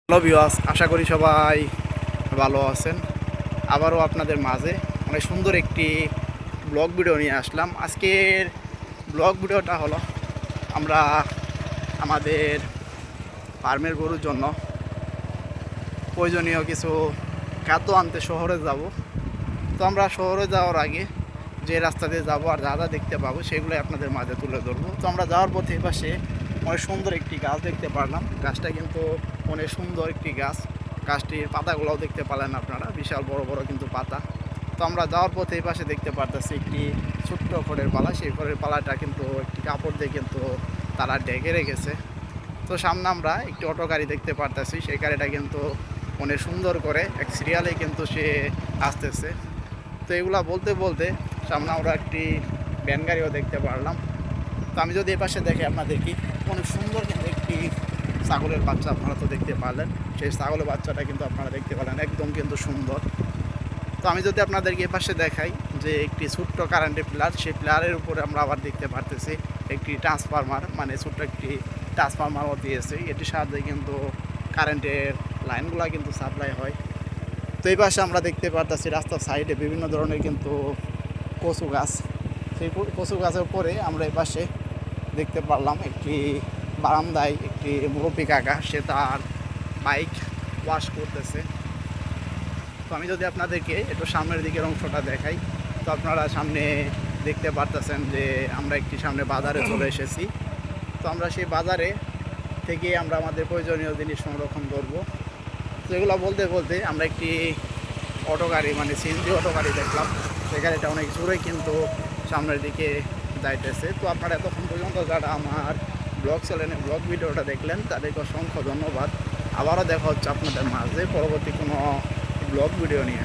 Hello viewers, আশা করি সবাই ভালো আছেন। আবারও আপনাদের মাঝে অনেক সুন্দর একটি ব্লগ ভিডিও নিয়ে আসলাম। আজকের ব্লগ ভিডিওটা হলো আমরা আমাদের ফার্মের গরুর জন্য প্রয়োজনীয় কিছু খাদ্য আনতে শহরে যাব। তো আমরা শহরে যাওয়ার আগে যে রাস্তা দিয়ে যাবো আর যা যা দেখতে পাবো সেগুলোই আপনাদের মাঝে তুলে ধরবো। তো আমরা যাওয়ার পথে পাশে অনেক সুন্দর একটি গাছ দেখতে পারলাম। গাছটা কিন্তু অনেক সুন্দর একটি গাছ। গাছটির পাতাগুলোও দেখতে পেলেন আপনারা, বিশাল বড় বড় কিন্তু পাতা। তো আমরা যাওয়ার পথে এই পাশে দেখতে পারতেছি একটি ছোট্ট খড়ের পালা। সেই খড়ের পালাটা কিন্তু একটি কাপড় দিয়ে কিন্তু তারা ঢেকে রেখেছে। তো সামনে আমরা একটি অটো গাড়ি দেখতে পারতেছি। সেই গাড়িটা কিন্তু অনেক সুন্দর করে এক সিরিয়ালে কিন্তু সে আসতেছে। তো এগুলা বলতে বলতে সামনে আমরা একটি ভ্যান গাড়িও দেখতে পারলাম। তো আমি যদি এপাশে দেখি আপনাদেরকে অনেক সুন্দর কিন্তু একটি ছাগলের বাচ্চা আপনারা তো দেখতে পারলেন। সেই ছাগলের বাচ্চাটা কিন্তু আপনারা দেখতে পারলেন, একদম কিন্তু সুন্দর। তো আমি যদি আপনাদেরকে এপাশে দেখাই যে একটি ছোট্ট কারেন্টের পিলার, সেই পিলারের উপরে আমরা আবার দেখতে পারতেছি একটি ট্রান্সফরমার, মানে ছোট্ট একটি ট্রান্সফরমারও দিয়েছে। এটির সাহায্যে কিন্তু কারেন্টের লাইনগুলো কিন্তু সাপ্লাই হয়। তো এই পাশে আমরা দেখতে পারতেছি রাস্তার সাইডে বিভিন্ন ধরনের কিন্তু কচু গাছ। সেই কচু গাছের উপরে আমরা এই পাশে দেখতে পারলাম একটি বারান্দায় একটি মুরব্বী কাকা, সে তার বাইক ওয়াশ করতেছে। তো আমি যদি আপনাদেরকে একটু সামনের দিকের অংশটা দেখাই, তো আপনারা সামনে দেখতে পারতেছেন যে আমরা একটি সামনে বাজারে চলে এসেছি। তো আমরা সেই বাজারে থেকে আমরা আমাদের প্রয়োজনীয় জিনিস সংরক্ষণ করব। তো এগুলো বলতে বলতে আমরা একটি অটো গাড়ি, মানে সিএনজি অটো গাড়ি দেখলাম। সেই গাড়িটা অনেক জোরে কিন্তু সামনের দিকে যাইতেছে। তো আপনারা এতক্ষণ পর্যন্ত যারা আমার ব্লগ চ্যানেলে ব্লগ ভিডিওটা দেখলেন তাদেরকে অসংখ্য ধন্যবাদ। আবারও দেখা হচ্ছে আপনাদের মাঝে পরবর্তী কোনো ব্লগ ভিডিও নিয়ে।